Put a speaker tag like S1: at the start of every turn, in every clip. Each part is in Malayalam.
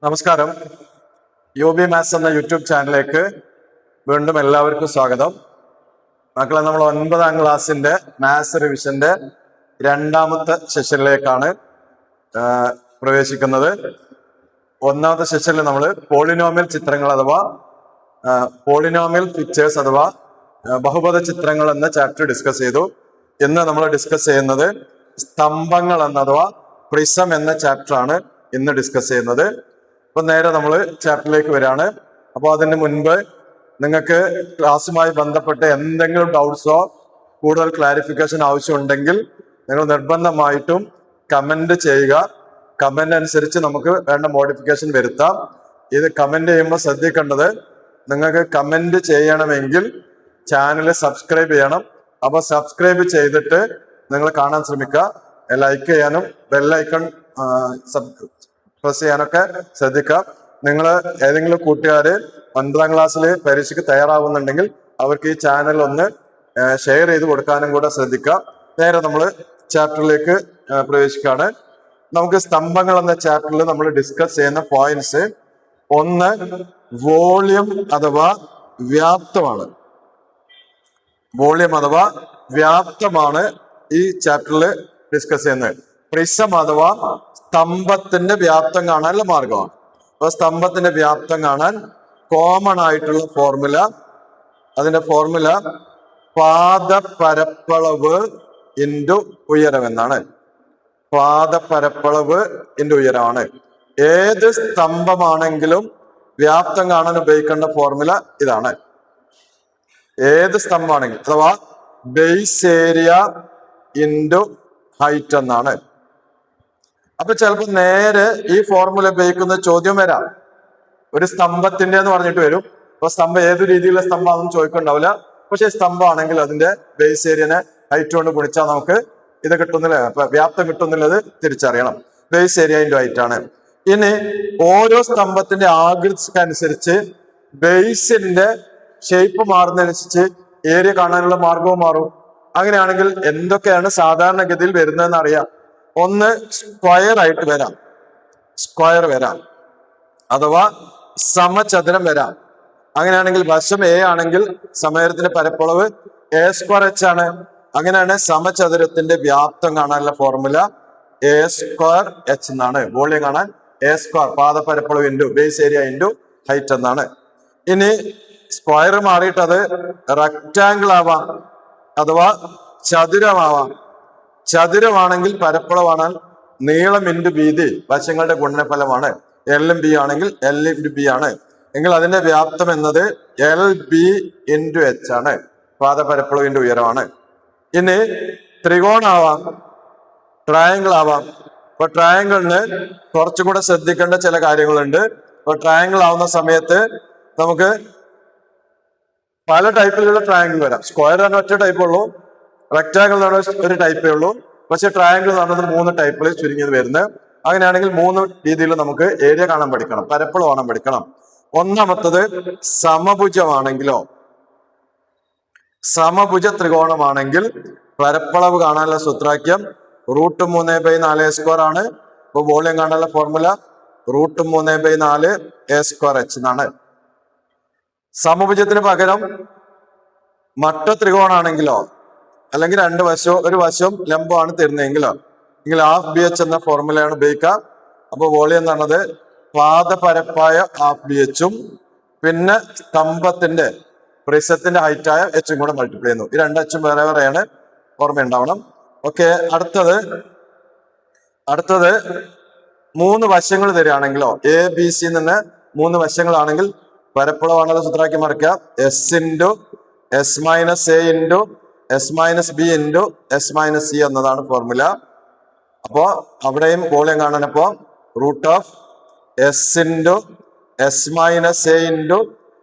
S1: നമസ്കാരം. യോബി മാത്സ് എന്ന യൂട്യൂബ് ചാനലിലേക്ക് വീണ്ടും എല്ലാവർക്കും സ്വാഗതം. മക്കളെ, നമ്മൾ 9ാം ക്ലാസ്സിന്റെ മാത്സ് റിവിഷന്റെ രണ്ടാമത്തെ സെഷനിലേക്കാണ് പ്രവേശിക്കുന്നത്. ഒന്നാമത്തെ സെഷനിൽ നമ്മൾ പോളിനോമിയൽ ചിത്രങ്ങൾ അഥവാ പോളിനോമിയൽ പിക്ചേഴ്സ് അഥവാ ബഹുപദ ചിത്രങ്ങൾ എന്ന ചാപ്റ്റർ ഡിസ്കസ് ചെയ്തു. ഇന്ന് നമ്മൾ ഡിസ്കസ് ചെയ്യുന്നത് സ്തംഭങ്ങൾ അഥവാ പ്രിസം എന്ന ചാപ്റ്റർ ആണ് ഇന്ന് ഡിസ്കസ് ചെയ്യുന്നത്. അപ്പൊ നേരെ നമ്മൾ ചാപ്റ്ററിലേക്ക് വരികയാണ്. അപ്പോൾ അതിന് മുൻപ് നിങ്ങൾക്ക് ക്ലാസ്സുമായി ബന്ധപ്പെട്ട് എന്തെങ്കിലും ഡൗട്ട്സോ കൂടുതൽ ക്ലാരിഫിക്കേഷൻ ആവശ്യമുണ്ടെങ്കിൽ നിങ്ങൾ നിർബന്ധമായിട്ടും കമന്റ് ചെയ്യുക. കമന്റ് അനുസരിച്ച് നമുക്ക് വേണ്ട മോഡിഫിക്കേഷൻ വരുത്താം. ഇത് കമന്റ് ചെയ്യുമ്പോൾ ശ്രദ്ധിക്കേണ്ടത്, നിങ്ങൾക്ക് കമന്റ് ചെയ്യണമെങ്കിൽ ചാനൽ സബ്സ്ക്രൈബ് ചെയ്യണം. അപ്പോൾ സബ്സ്ക്രൈബ് ചെയ്തിട്ട് നിങ്ങൾ കാണാൻ ശ്രമിക്കുക. ലൈക്ക് ചെയ്യാനും ബെല്ലൈക്കൺ പ്രസ് ചെയ്യാനൊക്കെ ശ്രദ്ധിക്കുക. നിങ്ങൾ ഏതെങ്കിലും കൂട്ടുകാര് 9ാം ക്ലാസ്സിൽ പരീക്ഷയ്ക്ക് തയ്യാറാവുന്നുണ്ടെങ്കിൽ അവർക്ക് ഈ ചാനൽ ഒന്ന് ഷെയർ ചെയ്ത് കൊടുക്കാനും കൂടെ ശ്രദ്ധിക്കുക. നേരെ നമ്മൾ ചാപ്റ്ററിലേക്ക് പ്രവേശിക്കുകയാണ്. നമുക്ക് സ്തംഭങ്ങൾ എന്ന ചാപ്റ്ററിൽ നമ്മൾ ഡിസ്കസ് ചെയ്യുന്ന പോയിന്റ്സ്, ഒന്ന് വോളിയം അഥവാ വ്യാപ്തമാണ്. വോളിയം അഥവാ വ്യാപ്തമാണ് ഈ ചാപ്റ്ററിൽ ഡിസ്കസ് ചെയ്യുന്നത്. പ്രിസം അഥവാ സ്തംഭത്തിന്റെ വ്യാപ്തം കാണാനുള്ള മാർഗമാണ്. അപ്പൊ സ്തംഭത്തിന്റെ വ്യാപ്തം കാണാൻ കോമൺ ആയിട്ടുള്ള ഫോർമുല, അതിന്റെ ഫോർമുല പാദപരപ്പളവ് ഇൻറ്റു ഉയരം എന്നാണ്. പാദപരപ്പളവ് ഇൻറ്റു ഉയരമാണ്. ഏത് സ്തംഭമാണെങ്കിലും വ്യാപ്തം കാണാൻ ഉപയോഗിക്കേണ്ട ഫോർമുല ഇതാണ്. ഏത് സ്തംഭമാണെങ്കിലും അഥവാ ബേസ് ഏരിയ ഇൻറ്റു ഹൈറ്റ് എന്നാണ്. അപ്പൊ ചിലപ്പോൾ നേരെ ഈ ഫോർമുല ഉപയോഗിക്കുന്ന ചോദ്യം വരാം. ഒരു സ്തംഭത്തിന്റെ എന്ന് പറഞ്ഞിട്ട് വരും. അപ്പൊ സ്തംഭം ഏത് രീതിയിലുള്ള സ്തംഭമാണെന്ന് ചോദിക്കുന്നുണ്ടാവില്ല. പക്ഷെ സ്തംഭമാണെങ്കിൽ അതിന്റെ ബേസ് ഏരിയനെ ഹൈറ്റ് കൊണ്ട് ഗുണിച്ചാൽ നമുക്ക് ഇത് കിട്ടുന്നില്ല, വ്യാപ്തം കിട്ടുന്നില്ലത് തിരിച്ചറിയണം. ബേസ് ഏരിയ ഇൻറ്റു ഹൈറ്റ് ആണ്. ഇനി ഓരോ സ്തംഭത്തിന്റെ ആകൃതിക്കനുസരിച്ച് ബേസിന്റെ ഷേപ്പ് മാറുന്നതനുസരിച്ച് ഏരിയ കാണാനുള്ള മാർഗവും മാറും. അങ്ങനെയാണെങ്കിൽ എന്തൊക്കെയാണ് സാധാരണഗതിയിൽ വരുന്നതെന്ന് അറിയാം. ഒന്ന് സ്ക്വയർ ആയിട്ട് വരാം, സ്ക്വയർ വരാം അഥവാ സമചതുരം വരാം. അങ്ങനെയാണെങ്കിൽ വശം എ ആണെങ്കിൽ സമചതുരത്തിന്റെ പരപ്പളവ് എ സ്ക്വയർ എച്ച് ആണ്. അങ്ങനെയാണ് സമചതുരത്തിന്റെ വ്യാപ്തം കാണാനുള്ള ഫോർമുല എ സ്ക്വയർ എച്ച് എന്നാണ്. വോളിയം കാണാൻ എ സ്ക്വയർ പാദപരപ്പളവ് into base area into height എന്നാണ്. ഇനി സ്ക്വയർ മാറിയിട്ട് അത് റെക്റ്റാങ്കിൾ ആവാം അഥവാ ചതുരമാവാം. ചതുരമാണെങ്കിൽ പരപ്പളവാണ് നീളം ഇൻറ്റു വീതി വശങ്ങളുടെ ഗുണനഫലമാണ്. എല്ലും ബി ആണെങ്കിൽ എൽ ഇൻറ്റു ബി ആണ്. എങ്കിൽ അതിന്റെ വ്യാപ്തം എന്നത് എൽ ബി ഇൻറ്റു എച്ച് ആണ്. പാദപരപ്പളവ് ഇൻറ്റു ഉയരമാണ്. ഇനി ത്രികോണാവാം, ട്രയാങ്കിൾ ആവാം. ഇപ്പൊ ട്രയാങ്കിളിന് കുറച്ചും കൂടെ ശ്രദ്ധിക്കേണ്ട ചില കാര്യങ്ങളുണ്ട്. ഇപ്പൊ ട്രയാങ്കിൾ ആവുന്ന സമയത്ത് നമുക്ക് പല ടൈപ്പിലുള്ള ട്രയാങ്കിൾ വരാം. സ്ക്വയർ ആണ് ഒറ്റ ടൈപ്പ് ഉള്ളൂ, റെക്ടാങ്കിൾ എന്ന് പറഞ്ഞാൽ ഒരു ടൈപ്പേ ഉള്ളൂ. പക്ഷെ ട്രയാങ്കിൾ എന്ന് പറഞ്ഞത് 3 ടൈപ്പിൽ ചുരുങ്ങിയത് വരുന്നത്. അങ്ങനെയാണെങ്കിൽ 3 രീതിയിൽ നമുക്ക് ഏരിയ കാണാൻ പഠിക്കണം, പരപ്പളവ് കാണാൻ പഠിക്കണം. ഒന്നാമത്തത് സമഭുജമാണെങ്കിലോ, സമഭുജ ത്രികോണമാണെങ്കിൽ പരപ്പളവ് കാണാനുള്ള സൂത്രാക്യം √3/4 ആണ്. ഇപ്പൊ വോളിയം കാണാനുള്ള ഫോർമുല √3/4 a²h എന്നാണ്. സമഭുജത്തിന് പകരം മട്ട ത്രികോണാണെങ്കിലോ, അല്ലെങ്കിൽ ഒരു വശവും ലംബമാണ് തരുന്നതെങ്കിലോ, എങ്കിൽ ഹാഫ് ബി എച്ച് എന്ന ഫോർമുലയാണ് ഉപയോഗിക്കുക. അപ്പൊ വോളിയം എന്ന് പറഞ്ഞത് പാദപരപ്പായ ഹാഫ് ബി എച്ചും പിന്നെ സ്തംഭത്തിന്റെ പ്രിസത്തിന്റെ ഹൈറ്റായ എച്ചും കൂടെ മൾട്ടിപ്ലൈ ചെയ്യുന്നു. ഈ 2 എച്ചും വേറെ വേറെയാണ്, ഓർമ്മയുണ്ടാവണം. ഓക്കെ, അടുത്തത് 3 വശങ്ങൾ തരികയാണെങ്കിലോ, എ ബി സി നിന്ന് 3 വശങ്ങളാണെങ്കിൽ പരപ്പളവാണത് സൂത്രാക്കി മറിക്കുക S into S minus A into S minus B into S minus C എന്നതാണ് ഫോർമുല. അപ്പോ അവിടെയും വോളിയം കാണാനപ്പോ √(s into S minus A into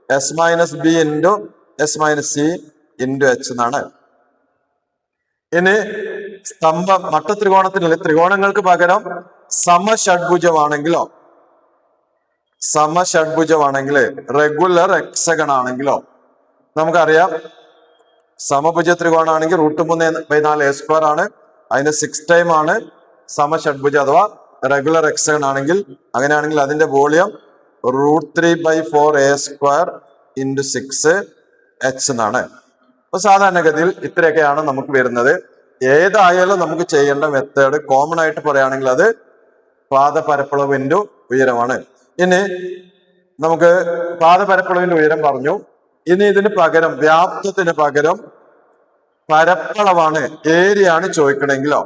S1: S minus B into S minus C into H എന്നാണ്. ഇനി സ്തംഭം മട്ട ത്രികോണത്തിനുള്ള ത്രികോണങ്ങൾക്ക് പകരം സമഷഡ്ഭുജമാണെങ്കിലോ, സമഷഡ്ഭുജമാണെങ്കിൽ റെഗുലർ ഹെക്സഗൺ ആണെങ്കിലോ, നമുക്കറിയാം സമഭുജ ത്രികോണാണെങ്കിൽ √3/4 a² ആണ്. അതിന്റെ 6 ടൈം ആണ് സമഷഡ്ഭുജ അഥവാ റെഗുലർ ഹെക്സഗൺ ആണെങ്കിൽ അങ്ങനെയാണെങ്കിൽ അതിന്റെ വോളിയം √3/4a² × 6h എന്നാണ്. അപ്പൊ സാധാരണഗതിയിൽ ഇത്രയൊക്കെയാണ് നമുക്ക് വരുന്നത്. ഏതായാലും നമുക്ക് ചെയ്യേണ്ട മെത്തേഡ് കോമൺ ആയിട്ട് പറയുകയാണെങ്കിൽ അത് പാദപരപ്പളവിന്റെ ഉയരമാണ്. ഇനി നമുക്ക് പാദപരപ്പളവിന്റെ ഉയരം പറഞ്ഞു. ഇനി ഇതിന് പകരം വ്യാപ്തത്തിന് പകരം പരപ്പളവാണ്, ഏരിയ ആണ് ചോദിക്കണമെങ്കിലോ,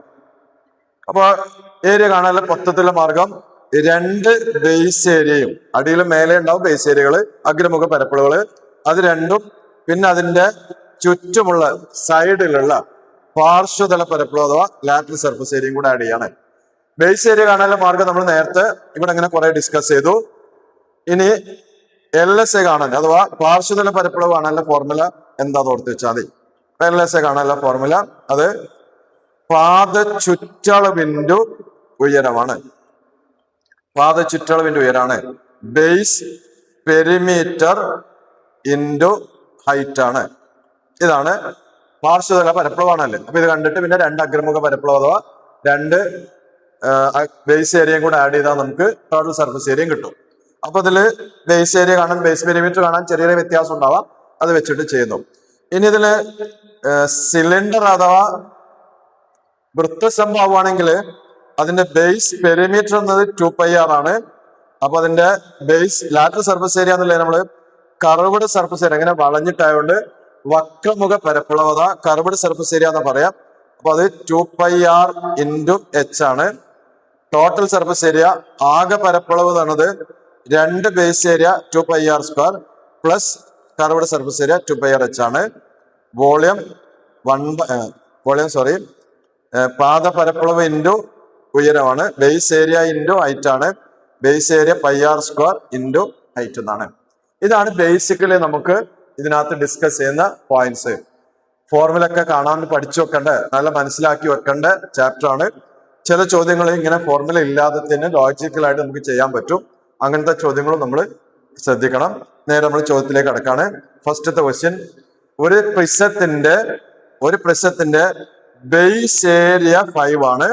S1: അപ്പൊ ഏരിയ കാണാനുള്ള മൊത്തത്തിലുള്ള മാർഗം രണ്ട് ബേസ് ഏരിയയും അടിയിലും മേലെ ഉണ്ടാവും ബേസ് ഏരിയകള്, അഗ്രമുഖ പരപ്പളവുകള്, അത് രണ്ടും പിന്നെ അതിന്റെ ചുറ്റുമുള്ള സൈഡിലുള്ള പാർശ്വതല പരപ്പളവ് അഥവാ ലാറ്ററൽ സർഫസ് ഏരിയയും കൂടെ ആഡ് ചെയ്യാണ്. ബേസ് ഏരിയ കാണാനുള്ള മാർഗം നമ്മൾ നേരത്തെ ഇവിടെ ഇങ്ങനെ കുറെ ഡിസ്കസ് ചെയ്തു. ഇനി LSA കാണാൻ അഥവാ പാർശ്വതല പരപ്പളവ് കാണാനുള്ള ഫോർമുല എന്താന്ന് ഓർത്ത് വെച്ചാൽ മതി. LSA കാണാനുള്ള ഫോർമുല അത് പാദചുറ്റളവിന്റെ ഉയരമാണ്. പാദചുറ്റളവിന്റെ ഉയരാണ്. ബേസ് പെരിമീറ്റർ ഇൻറ്റു ഹൈറ്റ് ആണ്. ഇതാണ് പാർശ്വതല പരപ്പളവാണല്ലേ. അപ്പൊ ഇത് കണ്ടിട്ട് പിന്നെ രണ്ട് അഗ്രമുഖ പരപ്പളവ് അഥവാ രണ്ട് ബേസ് ഏരിയയും കൂടെ ആഡ് ചെയ്താൽ നമുക്ക് ടോട്ടൽ സർഫസ് ഏരിയയും കിട്ടും. അപ്പൊ ഇതില് ബേസ് ഏരിയ കാണാൻ ബേസ് പെരിമീറ്റർ കാണാൻ ചെറിയ വ്യത്യാസം ഉണ്ടാവാം, അത് വെച്ചിട്ട് ചെയ്യുന്നു. ഇനി ഇതില് സിലിണ്ടർ അഥവാ വൃത്തസംഭവമാണെങ്കിൽ അതിന്റെ ബേസ് പെരിമീറ്റർ എന്നത് 2πr ആണ്. അപ്പൊ അതിന്റെ ബേസ് ലാറ്ററൽ സർഫസ് ഏരിയ എന്നുള്ളത് നമ്മള് കർവ്ഡ് സർഫസ് ഏരിയ, അങ്ങനെ വളഞ്ഞിട്ടായതുകൊണ്ട് വക്രമുഖ പരപ്പളവ് അതാ കർവ്ഡ് സർഫസ് ഏരിയ എന്ന് പറയാം. അപ്പൊ അത് 2πr × h ആണ്. ടോട്ടൽ സർഫസ് ഏരിയ ആകെ പരപ്പളവ് എന്നത് രണ്ട് base area 2πr² plus curved surface area 2πrh ആണ്. വോളിയം പാദപരപ്പളവ് ഇൻറ്റു ഉയരമാണ്. ബേസ് ഏരിയ ഇൻറ്റു ഹൈറ്റ് ആണ്. Base area πr² into height എന്നാണ്. ഇതാണ് ബേസിക്കലി നമുക്ക് ഇതിനകത്ത് ഡിസ്കസ് ചെയ്യുന്ന പോയിന്റ്സ്. ഫോർമുല ഒക്കെ കാണാൻ പഠിച്ചു വെക്കേണ്ട, നല്ല മനസ്സിലാക്കി വെക്കേണ്ട ചാപ്റ്റർ ആണ്. ചില ചോദ്യങ്ങൾ ഇങ്ങനെ ഫോർമുല ഇല്ലാതെ തന്നെ ലോജിക്കലായിട്ട് നമുക്ക് ചെയ്യാൻ പറ്റും. അങ്ങനത്തെ ചോദ്യങ്ങളും നമ്മൾ ശ്രദ്ധിക്കണം. നേരെ നമ്മൾ ചോദ്യത്തിലേക്ക് കടക്കാണ്. ഫസ്റ്റത്തെ ക്വസ്റ്റ്യൻ, ഒരു പ്രിസത്തിന്റെ ബേസ് ഏരിയ 5 ആണ്,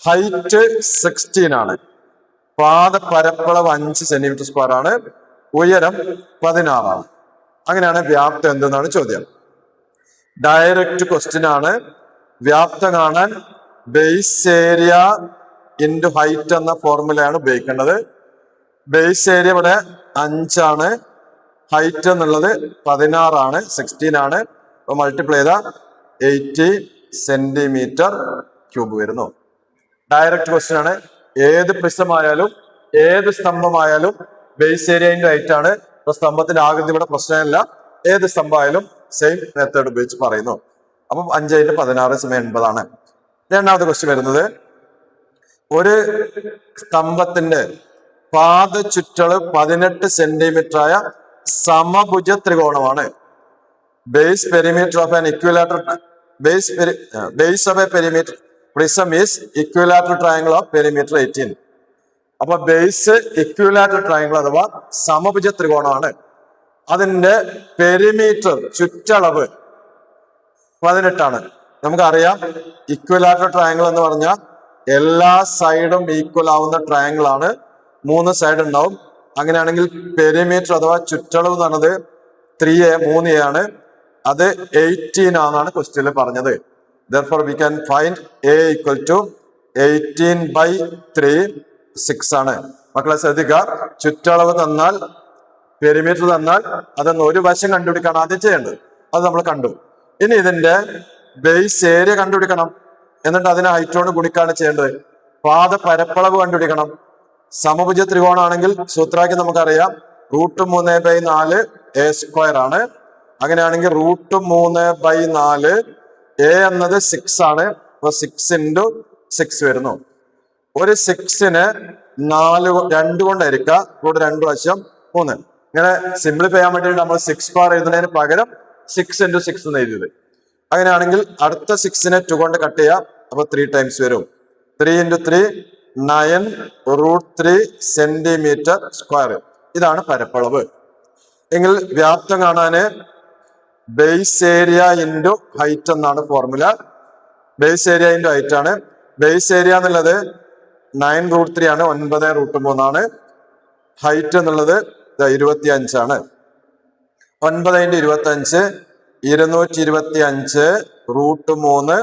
S1: ഹൈറ്റ് 16 ആണ്, പാദപരപ്പളവ് 5 cm² ആണ്, ഉയരം 16 ആണ്. അങ്ങനെയാണ് വ്യാപ്തം എന്തെന്നാണ് ചോദ്യം. ഡയറക്റ്റ് ക്വസ്റ്റ്യൻ ആണ്. വ്യാപ്തം കാണാൻ ബേസ് ഏരിയ ഇൻറ്റു ഹൈറ്റ് എന്ന ഫോർമുലയാണ് ഉപയോഗിക്കേണ്ടത്. ബേസ് ഏരിയ ഇവിടെ 5 ആണ്, ഹൈറ്റ് എന്നുള്ളത് 16 ആണ്, 16 ആണ്. അപ്പൊ മൾട്ടിപ്ലൈ ചെയ്ത 80 cm³ വരുന്നു. ഡയറക്റ്റ് ക്വസ്റ്റ്യൻ ആണ്. ഏത് പ്രിസമായാലും ഏത് സ്തംഭമായാലും ബേസ് ഏരിയ ഇൻറ്റു ഹൈറ്റ് ആണ്. ഇപ്പൊ സ്തംഭത്തിന്റെ ആകൃതി ഇവിടെ പ്രശ്നമില്ല, ഏത് സ്തംഭമായാലും സെയിം മെത്തേഡ് ഉപയോഗിച്ച് പറയുന്നു. അപ്പം 5 × 16 = 80 ആണ്. രണ്ടാമത്തെ ക്വസ്റ്റ്യൻ വരുന്നത്, ഒരു സ്തംഭത്തിന്റെ പാദചുറ്റളവ് 18 cm ആയ സമഭുജ ത്രികോണമാണ്. Base perimeter of an equilateral base of a perimeter prism is equilateral triangle of perimeter 18. അപ്പൊ ബേസ് ഇക്വിലാറ്ററൽ ട്രയാങ്കിൾ അഥവാ സമഭുജ ത്രികോണമാണ്. അതിന്റെ പെരിമീറ്റർ ചുറ്റളവ് 18 ആണ്. നമുക്കറിയാം ഇക്വിലാറ്ററൽ ട്രയാങ്കിൾ എന്ന് പറഞ്ഞാൽ എല്ലാ സൈഡും ഈക്വൽ ആവുന്ന ട്രയാങ്കിൾ ആണ്. 3 സൈഡ് ഉണ്ടാവും. അങ്ങനെയാണെങ്കിൽ പെരിമീറ്റർ അഥവാ ചുറ്റളവ് എന്ന് പറഞ്ഞത് 3a ആണ്. അത് 18 ആണെന്നാണ് ക്വസ്റ്റ്യനിൽ പറഞ്ഞത്. Therefore we can find a = 18/3 6 ആണ്. മക്കളെ ശ്രദ്ധിക്കുക, ചുറ്റളവ് തന്നാൽ പെരിമീറ്റർ തന്നാൽ അതൊന്ന് ഒരു വശം കണ്ടുപിടിക്കണം ആദ്യം ചെയ്യേണ്ടത്. അത് നമ്മൾ കണ്ടു. ഇനി ഇതിന്റെ ബേസ് ഏരിയ കണ്ടുപിടിക്കണം. എന്നിട്ട് അതിനെ ഹൈറ്റോട് ഗുണിക്കാണ് ചെയ്യേണ്ടത്. പാദപരപ്പളവ് കണ്ടുപിടിക്കണം. സമഭുജ ത്രികോണാണെങ്കിൽ സൂത്രാക്യം നമുക്കറിയാം, √3/4 a² ആണ്. അങ്ങനെയാണെങ്കിൽ √3/4 a എന്നത് 6 ആണ്. അപ്പൊ 6 × 6 വരുന്നു. ഒരു 6നെ 2 കൊണ്ട് ഹരിക്കുക, ഇവിടെ 2 വശം 3. ഇങ്ങനെ സിംപ്ലിഫൈ ചെയ്യാൻ വേണ്ടിയിട്ട് നമ്മൾ 6² എഴുതുന്നതിന് പകരം 6 × 6 എന്ന് എഴുതിയത്. അങ്ങനെയാണെങ്കിൽ അടുത്ത 6നെ 2 കൊണ്ട് കട്ട് ചെയ്യാം. അപ്പൊ 3 ടൈംസ് വരും. 3 × 3 9 √3 cm². ഇതാണ് പരപ്പളവ്. എങ്കിൽ വ്യാപ്തം കാണാന് ബേസ് ഏരിയ ഇൻറ്റു ഹൈറ്റ് എന്നാണ് formula. Base area into height ആണ്. ബേസ് ഏരിയ എന്നുള്ളത് 9√3 ആണ്. 9√3 ഹൈറ്റ് എന്നുള്ളത് 25 9 × 25 225√3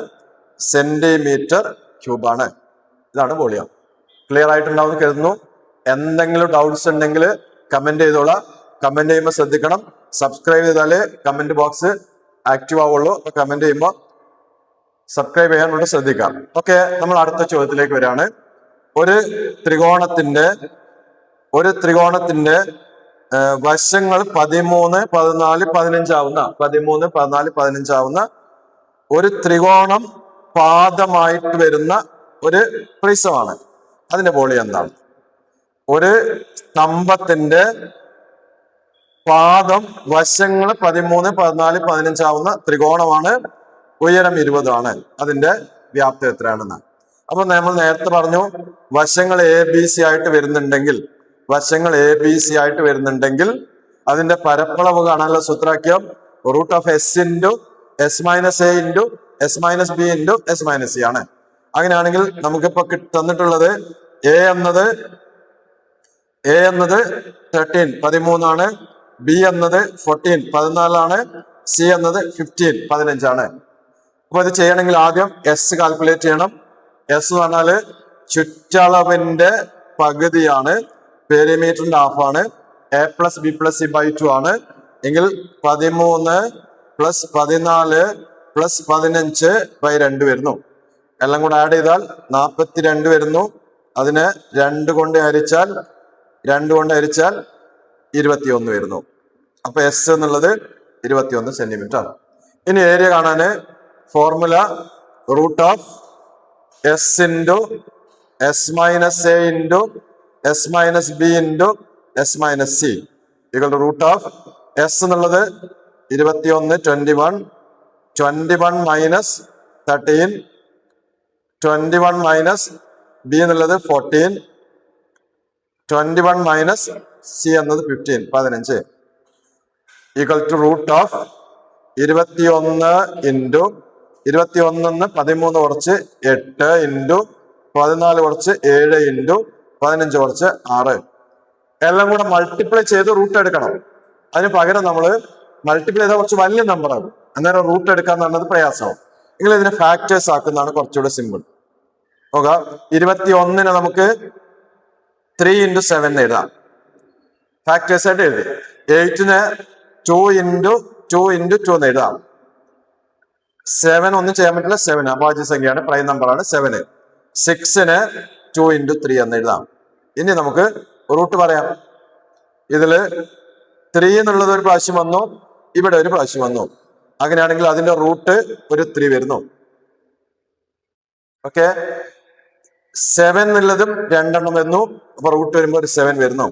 S1: സെന്റിമീറ്റർ ക്യൂബാണ്. ഇതാണ് വോളിയം. ക്ലിയർ ആയിട്ടുണ്ടാവുമെന്ന് കരുതുന്നു. എന്തെങ്കിലും ഡൗട്ട്സ് ഉണ്ടെങ്കിൽ കമന്റ് ചെയ്തോളാം. കമന്റ് ചെയ്യുമ്പോൾ ശ്രദ്ധിക്കണം, സബ്സ്ക്രൈബ് ചെയ്താലേ കമന്റ് ബോക്സ് ആക്റ്റീവ് ആവുള്ളൂ. അപ്പൊ കമന്റ് ചെയ്യുമ്പോൾ സബ്സ്ക്രൈബ് ചെയ്യാൻ വേണ്ടി ശ്രദ്ധിക്കാം. ഓക്കെ, നമ്മൾ അടുത്ത ചോദ്യത്തിലേക്ക് വരികയാണ്. ഒരു ത്രികോണത്തിന്റെ വശങ്ങൾ 13, 14, 15 ആവുന്ന 13, 14, 15 ആവുന്ന ഒരു ത്രികോണം പാദമായിട്ട് വരുന്ന ഒരു പ്രിസമാണ്. അതിന്റെ വോളിയം എന്താണ്? ഒരു സ്തംഭത്തിന്റെ പാദം വശങ്ങൾ 13, 14, 15 ആവുന്ന ത്രികോണമാണ്. ഉയരം 20 അതിന്റെ വ്യാപ്തി എത്രയാണെന്ന്. അപ്പൊ നമ്മൾ നേരത്തെ പറഞ്ഞു, വശങ്ങൾ ABC ആയിട്ട് വരുന്നുണ്ടെങ്കിൽ അതിന്റെ പരപ്പളവ് കാണാനുള്ള സൂത്രാക്യം √S × S - A × S - B × S - C ആണ്. അങ്ങനെയാണെങ്കിൽ നമുക്കിപ്പോ തന്നിട്ടുള്ളത് A എന്നത് 13 13 B എന്നത് 14 14 C എന്നത് 15 15 അപ്പൊ ഇത് ചെയ്യണമെങ്കിൽ ആദ്യം S കാൽക്കുലേറ്റ് ചെയ്യണം. S എന്ന് പറഞ്ഞാല് ചുറ്റളവിന്റെ പകുതിയാണ്, പെരിമീറ്ററിന്റെ ഹാഫാണ്. A + B + C / 2 എങ്കിൽ 13 + 14 + 15/2 വരുന്നു. എല്ലാം കൂടെ ആഡ് ചെയ്താൽ 42 വരുന്നു. അതിനെ 2 കൊണ്ട് ഹരിച്ചാൽ 21 വരുന്നു. അപ്പൊ S എന്നുള്ളത് 21 സെന്റിമീറ്റർ. ഇനി ഏരിയ കാണാന് formula √S × S - A × S - B × S - C √S എന്നുള്ളത് 21 21 21 - 13 21 - B എന്നുള്ളത് 14 21 - C എന്നത് 15 15 √21 13 കുറച്ച് 8 14 കുറച്ച് 7 15 കുറച്ച് 6 എല്ലാം കൂടെ മൾട്ടിപ്ലൈ ചെയ്ത് റൂട്ട് എടുക്കണം. അതിന് പകരം നമ്മൾ മൾട്ടിപ്ലൈ ചെയ്താൽ കുറച്ച് വലിയ നമ്പറാണ്, അന്നേരം റൂട്ട് എടുക്കാന്ന് പറഞ്ഞത് പ്രയാസമാവും. നിങ്ങൾ ഇതിനെ ഫാക്ടേഴ്സ് ആക്കുന്നതാണ് കുറച്ചുകൂടെ സിമ്പിൾ. നോക്കാം, 21 നമുക്ക് 3 × 7 എഴുതാം, ഫാക്ടേഴ്സ് ആയിട്ട് എഴുതി. 8 2 × 2 × 2 എന്ന് എഴുതാം. 7 ഒന്നും ചെയ്യാൻ പറ്റില്ല, 7 അഭാജ്യ സംഖ്യയാണ്, പ്രൈം നമ്പറാണ് 7. 6 2 × 3 എന്ന് എഴുതാം. ഇനി നമുക്ക് റൂട്ട് പറയാം. ഇതില് 3 എന്നുള്ളത് ഒരു പ്രാവശ്യം വന്നു, ഇവിടെ ഒരു പ്രാവശ്യം വന്നു. അങ്ങനെയാണെങ്കിൽ അതിന്റെ റൂട്ട് ഒരു 3 വരുന്നു. ഓക്കെ, 7 എന്നുള്ളതും 2 വരുന്നു. അപ്പൊ റൂട്ട് വരുമ്പോൾ ഒരു 7 വരുന്നു.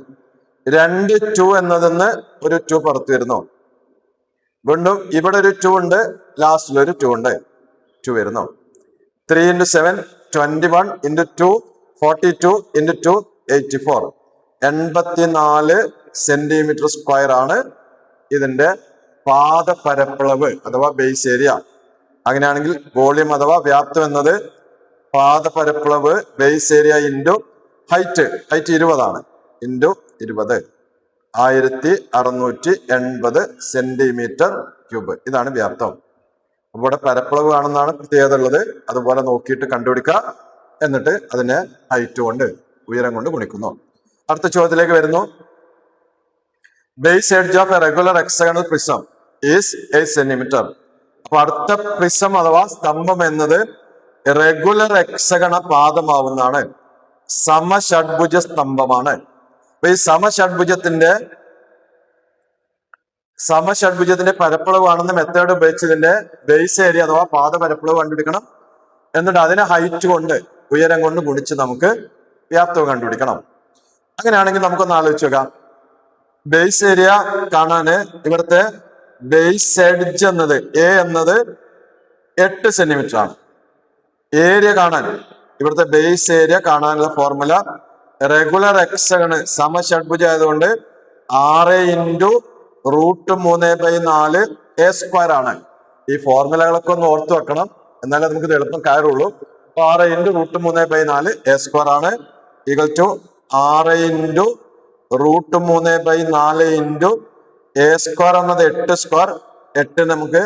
S1: 2 2 എന്നതിന്ന് ഒരു 2 പുറത്ത് വരുന്നു. വീണ്ടും ഇവിടെ ഒരു 2 ഉണ്ട്, ലാസ്റ്റിൽ ഒരു 2 ഉണ്ട്, 2 വരുന്നു. 3 × 7 21 × 2 42 × 2 84 84 സെന്റിമീറ്റർ സ്ക്വയർ ആണ് ഇതിന്റെ പാദപരപ്പളവ് അഥവാ ബേസ് ഏരിയ. അങ്ങനെയാണെങ്കിൽ വോളിയം അഥവാ വ്യാപ്തം എന്നത് പാദപരപ്പളവ് base area into height 20 into 20 1680 centimetre cube. ഇതാണ് വ്യാപ്തം. അപ്പോൾ ഇവിടെ പരപ്പളവ് കാണുന്നതാണ് പ്രത്യേകത ഉള്ളത്. അതുപോലെ നോക്കിയിട്ട് കണ്ടുപിടിക്കുക. എന്നിട്ട് അതിനെ ഹൈറ്റ് കൊണ്ട് ഉയരം കൊണ്ട് ഗുണിക്കുന്നു. അടുത്ത ചോദ്യത്തിലേക്ക് വരുന്നു. Base edge of A regular hexagonal prism is 8 centimetre. അപ്പൊ അടുത്ത പ്രിസം അഥവാ സ്തംഭം എന്നത് റെഗുലർ ഹെക്സഗണ പാദമാവുന്നതാണ്, സമഷഡ്ഭുജ സ്തംഭമാണ്. അപ്പൊ ഈ സമഷഡ്ഭുജത്തിന്റെ പരപ്പളവ് കാണുന്ന മെത്തേഡ് ഉപയോഗിച്ച് ഇതിന്റെ ബേസ് ഏരിയ അഥവാ പാദപരപ്പളവ് കണ്ടുപിടിക്കണം. എന്നിട്ട് അതിനെ ഹൈറ്റ് കൊണ്ട് ഉയരം കൊണ്ട് ഗുണിച്ച് നമുക്ക് വ്യാപ്തം കണ്ടുപിടിക്കണം. അങ്ങനെയാണെങ്കിൽ നമുക്കൊന്ന് ആലോചിച്ച് നോക്കാം. ബേസ് ഏരിയ കാണാന് ഇവിടുത്തെ ബേസ് എഡ്ജ് എന്നത് A എന്നത് 8 സെന്റിമീറ്റർ ആണ്. ഏരിയ കാണാൻ ഇവിടുത്തെ ബേസ് ഏരിയ കാണാനുള്ള ഫോർമുല റെഗുലർ ഹെക്സഗണ് സമഷഡ്ഭുജ ആയതുകൊണ്ട് 6 × √3/4 A² ആണ്. ഈ ഫോർമുലകളൊക്കെ ഒന്ന് ഓർത്തു വെക്കണം, എന്നാലേ നമുക്ക് ഇത് എളുപ്പം കയറുള്ളൂ. 6 ഇൻറ്റു റൂട്ട് 3/4 എ സ്ക്വയർ ആണ് equal to 6 into root 3/4 into a square എന്നത് 8 സ്ക്വയർ. 8 നമുക്ക്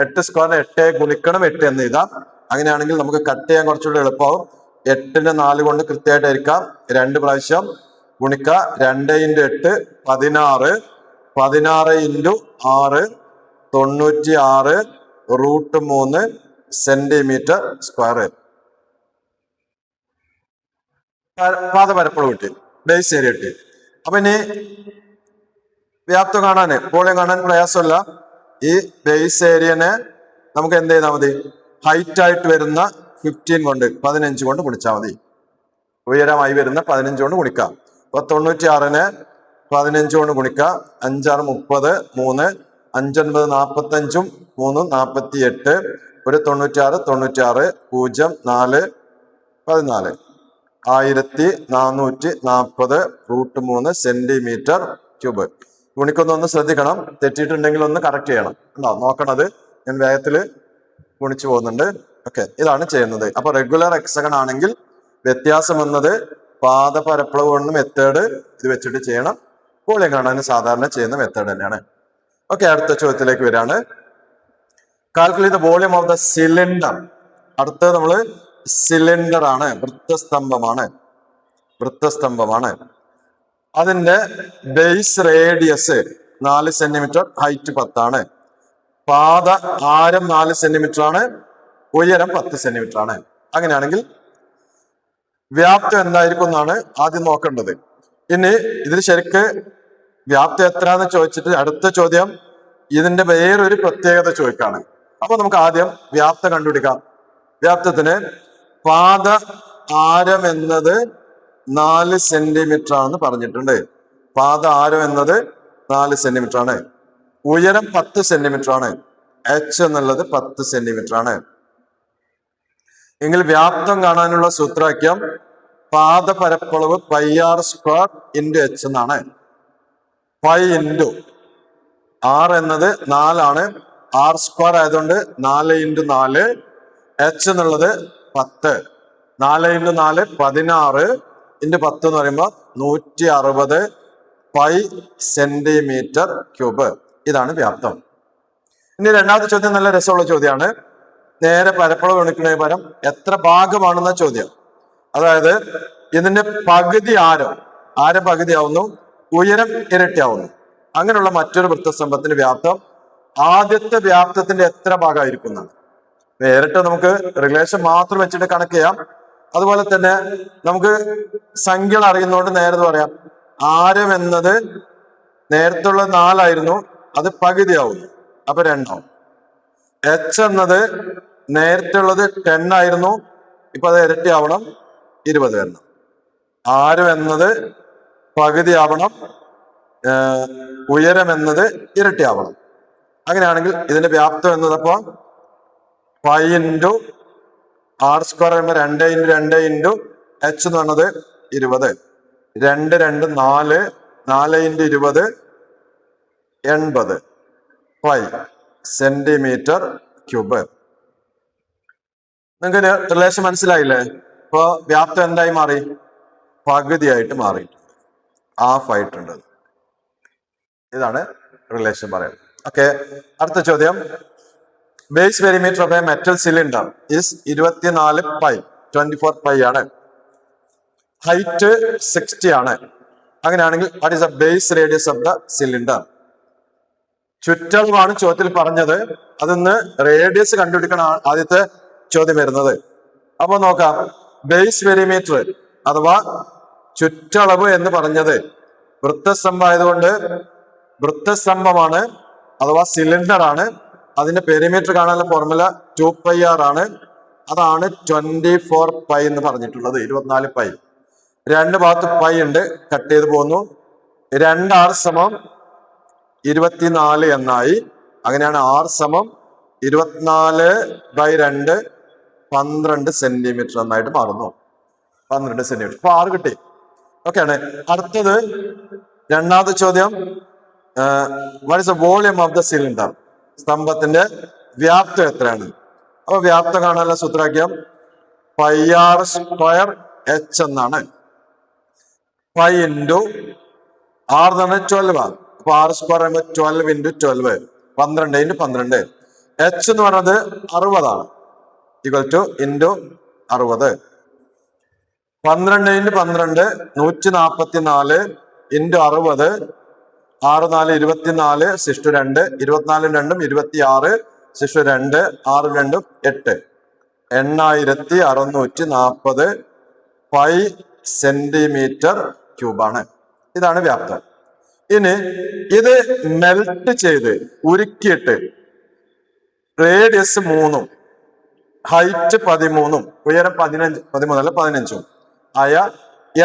S1: 8 സ്ക്വയറിന് 8 ഗുണിക്കണം 8 എന്ന് എഴുതാം. അങ്ങനെയാണെങ്കിൽ നമുക്ക് കട്ട് ചെയ്യാൻ കുറച്ചുകൂടി എളുപ്പമാവും. 8നെ 4 കൊണ്ട് കൃത്യമായിട്ട് ഹരിക്കാം. 2 പ്രാവശ്യം ഗുണിക്കുക. 2 into 8 16. 16 into 6 96 root 3 centimetre square. പാദപരപ്പളവ് കിട്ടി, ബേസ് ഏരിയ കിട്ടി. അപ്പൊ ഇനി വ്യാപ്തം കാണാന്, വോളിയം കാണാൻ പ്രയാസമല്ല. ഈ ബേസ് ഏരിയനെ നമുക്ക് എന്ത് ചെയ്താൽ മതി? ഹൈറ്റ് ആയിട്ട് വരുന്ന 15 കൊണ്ട് 15 കൊണ്ട് ഗുണിച്ചാൽ മതി. ഉയരമായി വരുന്ന 15 കൊണ്ട് ഗുണിക്കാം. അപ്പൊ 96നെ 15 കൊണ്ട് ഗുണിക്കാം. 5 6 30, 3 5 9 45, 3 48, ഒരു 96 96 0 4 14 1440 റൂട്ട് 3 സെന്റിമീറ്റർ ക്യൂബ്. ഗുണിക്കൊന്നൊന്ന് ശ്രദ്ധിക്കണം, തെറ്റിയിട്ടുണ്ടെങ്കിൽ ഒന്ന് കറക്റ്റ് ചെയ്യണം. ഉണ്ടോ നോക്കണത്, ഞാൻ വേഗത്തില് ഗുണിച്ചു പോകുന്നുണ്ട്. ഓക്കെ, ഇതാണ് ചെയ്യുന്നത്. അപ്പൊ റെഗുലർ ഹെക്സഗൺ ആണെങ്കിൽ വ്യത്യാസം വന്നത് പാദപരപ്പളവ് കൊണ്ട് മെത്തേഡ് ഇത് വെച്ചിട്ട് ചെയ്യണം. വോളിയം കാണാൻ സാധാരണ ചെയ്യുന്ന മെത്തേഡ് തന്നെയാണ്. ഓക്കെ, അടുത്ത ചോദ്യത്തിലേക്ക് വരികയാണ്. Calculate the volume of the cylinder. അടുത്തത് നമ്മള് സിലിണ്ടർ ആണ്, വൃത്തസ്തംഭമാണ്. അതിന്റെ ബേസ് റേഡിയസ് 4 സെന്റിമീറ്റർ, ഹൈറ്റ് 10 ആണ്. പാദ ആരം 4 സെന്റിമീറ്റർ ആണ്, ഉയരം 10 സെന്റിമീറ്റർ ആണ്. അങ്ങനെയാണെങ്കിൽ വ്യാപ്തം എന്തായിരിക്കും എന്നാണ് ആദ്യം നോക്കേണ്ടത്. ഇനി ഇതിൽ ശരിക്ക് വ്യാപ്തം എത്രയാന്ന് ചോദിച്ചിട്ട് അടുത്ത ചോദ്യം ഇതിന്റെ വേറൊരു പ്രത്യേകത ചോദിക്കാണ്. അപ്പൊ നമുക്ക് ആദ്യം വ്യാപ്തം കണ്ടുപിടിക്കാം. വ്യാപ്തത്തിന് പാദ ആരം എന്നത് 4 സെന്റിമീറ്റർ ആണെന്ന് പറഞ്ഞിട്ടുണ്ട്. പാദ ആരം എന്നത് 4 സെന്റിമീറ്റർ ആണ്. ഉയരം 10 സെന്റിമീറ്റർ ആണ്. എച്ച് എന്നുള്ളത് 10 സെന്റിമീറ്റർ ആണ്. എങ്കിൽ വ്യാപ്തം കാണാനുള്ള സൂത്രവാക്യം പാദപരപ്പളവ് πr സ്ക്വയർ ഇൻറ്റു എച്ച് എന്നാണ്. പൈ ഇൻറ്റു ആർ എന്നത് 4 ആണ്. ആർ സ്ക്വയർ ആയതുകൊണ്ട് 4 ഇൻറ്റു 4. എച്ച് എന്നുള്ളത് 10. 4 ഇൻറ്റു 4 16 ഇൻറ്റു 10 എന്ന് പറയുമ്പോൾ 160 പൈ സെന്റിമീറ്റർ ക്യൂബ്. ഇതാണ് വ്യാപ്തം. ഇനി രണ്ടാമത്തെ ചോദ്യം നല്ല രസമുള്ള ചോദ്യമാണ്. നേരെ പരപ്പളവ് ഗുണിക്കുന്നതിന് പകരം എത്ര ഭാഗമാണെന്ന ചോദ്യം. അതായത് ഇതിന്റെ പകുതി ആരം പകുതിയാവുന്നു, ഉയരം ഇരട്ടിയാവുന്നു. അങ്ങനെയുള്ള മറ്റൊരു വൃത്തസ്തംഭത്തിന്റെ വ്യാപ്തം ആദ്യത്തെ വ്യാപ്തത്തിന്റെ എത്ര ഭാഗമായിരിക്കും എന്നാണ്. നേരിട്ട് നമുക്ക് റിലേഷൻ മാത്രം വെച്ചിട്ട് കണക്ക് ചെയ്യാം. അതുപോലെ തന്നെ നമുക്ക് സംഖ്യകൾ അറിയുന്നതുകൊണ്ട് നേരത്തെ പറയാം. ആരം എന്നത് നേരത്തെ ഉള്ള 4 ആയിരുന്നു, അത് പകുതിയാവുന്നു, അപ്പൊ 2 ആവും. എച്ച് എന്നത് നേരത്തെ ഉള്ളത് 10 ആയിരുന്നു, ഇപ്പൊ അത് ഇരട്ടിയാവണം, 20 വരണം. ആരം എന്നത് പകുതിയാവണം, ഉയരം എന്നത് ഇരട്ടിയാവണം. അങ്ങനെയാണെങ്കിൽ ഇതിന്റെ വ്യാപ്തം എന്നതപ്പോ പൈ ഇൻറ്റു ആർ സ്ക്വയർ പറയുമ്പോൾ 2 ഇൻറ്റു 2 ഇൻറ്റു എച്ച് എന്ന് പറഞ്ഞത് 20. 2 2 4, 4 ഇൻറ്റു 20 80 പൈ സെന്റിമീറ്റർ ക്യൂബ്. നിങ്ങൾക്ക് റിലേഷൻ മനസ്സിലായില്ലേ? ഇപ്പൊ വ്യാപ്തം എന്തായി മാറി? പകുതിയായിട്ട് മാറിയിട്ടുണ്ട്, ഹാഫ് ആയിട്ടുണ്ട്. ഇതാണ് റിലേഷൻ പറയുന്നത്. ഓക്കെ, അടുത്ത ചോദ്യം. Base perimeter of a metal cylinder is 24 pi, 24 pi ആണ്. ഹൈറ്റ് 60 ആണ്. അങ്ങനെയാണെങ്കിൽ what is the base radius of the cylinder? ചുറ്റളവാണ് ചോദ്യത്തിൽ പറഞ്ഞത്. അതിന്ന് റേഡിയസ് കണ്ടുപിടിക്കണം ആദ്യത്തെ ചോദ്യം വരുന്നത്. അപ്പൊ നോക്കാം. ബേസ് പെരിമീറ്റർ അഥവാ ചുറ്റളവ് എന്ന് പറഞ്ഞത് വൃത്തസ്തംഭം ആയതുകൊണ്ട് വൃത്തസ്തംഭമാണ് അഥവാ സിലിണ്ടർ ആണ്. അതിന്റെ പെരിമീറ്റർ കാണാനുള്ള ഫോർമുല 2πr ആണ്. അതാണ് 24 പൈ എന്ന് പറഞ്ഞിട്ടുള്ളത്. 24 പൈ. 2 ഭാഗത്ത് പൈ ഉണ്ട്, കട്ട് ചെയ്ത് പോകുന്നു. 2r സമം 24 എന്നായി. അങ്ങനെയാണ് r സമം 24/2 12 സെന്റിമീറ്റർ എന്നായിട്ട് മാറുന്നു. 12 സെന്റിമീറ്റർ. അപ്പൊ 6 കിട്ടി. ഓക്കെ ആണ്. അടുത്തത് രണ്ടാമത്തെ ചോദ്യം. What is the volume of the cylinder? സ്തംഭത്തിന്റെ വ്യാപ്തം എത്രയാണ്? അപ്പൊ വ്യാപ്തം കാണാനുള്ള സൂത്രവാക്യം പൈ ആർ സ്ക്വയർ എച്ച് എന്നാണ്. പൈ ഇൻറ്റു ആർ എന്ന് പറഞ്ഞാൽ 12 ആണ്. അപ്പൊ ആർ സ്ക്വയർ ആകുമ്പോൾ 12 ഇൻറ്റു 12, 12 ഇൻറ്റു 12. എച്ച് എന്ന് പറയുന്നത് 60 equal two into 60. 12 into 12 144 into 60. 6 4 24 6 2 24 2 26 6 2 6 2 8 8640 pi centimetre ക്യൂബാണ്. ഇതാണ് വ്യാപ്തം. ഇനി ഇത് മെൽറ്റ് ചെയ്ത് ഉരുക്കിയിട്ട് റേഡിയസ് 3 ഹൈറ്റ് 13 ഉയരം 13 അല്ല 15 ആയ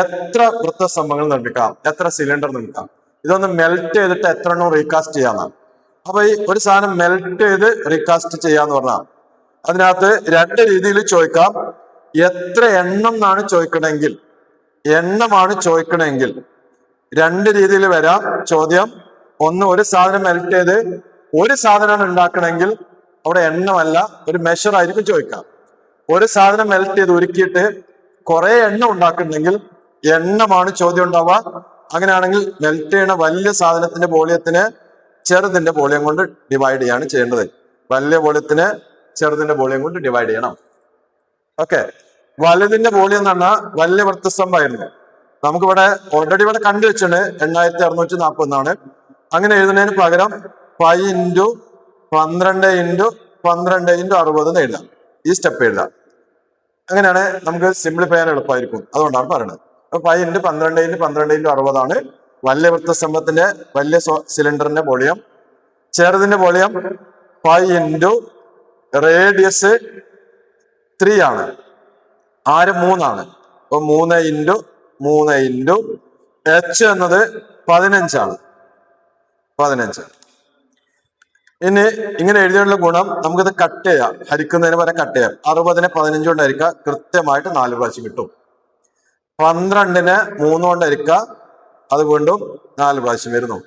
S1: എത്ര വൃത്തസ്തംഭങ്ങൾ നിർമ്മിക്കാം, എത്ര സിലിണ്ടർ നിർമ്മിക്കാം? ഇതൊന്ന് മെൽറ്റ് ചെയ്തിട്ട് എത്ര എണ്ണം റീകാസ്റ്റ് ചെയ്യാന്നാണ്. അപ്പൊ ഈ ഒരു സാധനം മെൽറ്റ് ചെയ്ത് റീകാസ്റ്റ് ചെയ്യാന്ന് പറഞ്ഞാൽ അതിനകത്ത് 2 രീതിയിൽ ചോദിക്കാം. എത്ര എണ്ണം എന്നാണ് ചോദിക്കണമെങ്കിൽ, എണ്ണമാണ് ചോദിക്കണമെങ്കിൽ 2 രീതിയിൽ വരാം ചോദ്യം. ഒന്ന്, ഒരു സാധനം മെൽറ്റ് ചെയ്ത് ഒരു സാധനമാണ് ഉണ്ടാക്കണമെങ്കിൽ അവിടെ എണ്ണമല്ല ഒരു മെഷർ ആയിരിക്കും ചോദിക്കാം. ഒരു സാധനം മെൽറ്റ് ചെയ്ത് ഉരുക്കിയിട്ട് കുറെ എണ്ണം ഉണ്ടാക്കുന്നുണ്ടെങ്കിൽ എണ്ണമാണ് ചോദ്യം ഉണ്ടാവുക. അങ്ങനെയാണെങ്കിൽ മെൽറ്റ് ചെയ്യണ വലിയ സാധനത്തിന്റെ വോളിയത്തിന് ചെറുതിന്റെ വോളിയം കൊണ്ട് ഡിവൈഡ് ചെയ്യാണ് ചെയ്യേണ്ടത്. വലിയ വോളിയത്തിന് ചെറുതിന്റെ വോളിയം കൊണ്ട് ഡിവൈഡ് ചെയ്യണം. ഓക്കെ. വലുതിന്റെ വോളിയം എന്ന് പറഞ്ഞാൽ വലിയ വൃത്തസ്തംഭമായിരുന്നു. നമുക്കിവിടെ ഓൾറെഡി ഇവിടെ കണ്ടുവെച്ചാണ് 8640 എന്നാണ്. അങ്ങനെ എഴുതുന്നതിന് പകരം പൈ ഇൻറ്റു 12 ഇൻറ്റു 12 ഇൻറ്റു 60 എന്ന് എഴുതാം. ഈ സ്റ്റെപ്പ് എഴുതാം. അങ്ങനെയാണ് നമുക്ക് സിംപ്ലിഫൈ ചെയ്യാൻ എളുപ്പമായിരിക്കും. അതുകൊണ്ടാണ് പറയുന്നത്. അപ്പൊ പൈ ഇൻറ്റു 12 ഇൻറ്റു 12 ഇൻറ്റു 60 ആണ് വലിയ വൃത്തസ്തംഭത്തിന്റെ വലിയ സിലിണ്ടറിന്റെ വോളിയം. ചെറുതിന്റെ വോളിയം പൈ ഇൻറ്റു റേഡിയസ് 3 ആണ്, ആര് 3 ആണ്. അപ്പൊ 3 ഇൻറ്റു 3 ഇൻറ്റു എച്ച് എന്നത് 15 ആണ്. 15. ഇനി ഇങ്ങനെ എഴുതിയുള്ള ഗുണം നമുക്കിത് കട്ട് ചെയ്യാം. ഹരിക്കുന്നതിന് പകരം കട്ട് ചെയ്യാം. 60നെ 15 കൊണ്ട് ഹരിക്കുക, കൃത്യമായിട്ട് 4 പ്രാവശ്യം കിട്ടും. 12നെ 3 കൊണ്ട് ഹരിക്കുക, അത് വീണ്ടും 4 പ്രാവശ്യം വരുന്നു.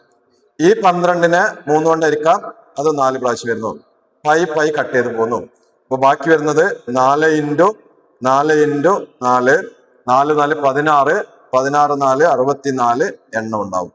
S1: ഈ 12നെ 3 കൊണ്ട് ഹരിക്കാം, അത് 4 പ്രാവശ്യം വരുന്നു. പൈ കട്ട് ചെയ്ത് പോകുന്നു. അപ്പൊ ബാക്കി വരുന്നത് 4 ഇൻറ്റു 4 ഇൻറ്റു 4 4 4 16 16 4 64 എണ്ണം ഉണ്ടാവും.